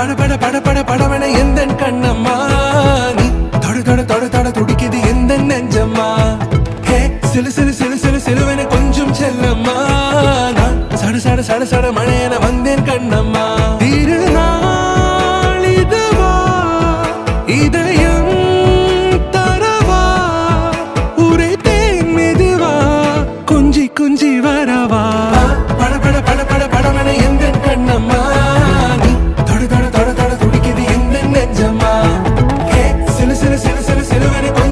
பட பட பட பட படவன எந்த கண்ணம்மா நீ தொட தொட தொட தொட துடிக்குது எந்த நெஞ்சம்மா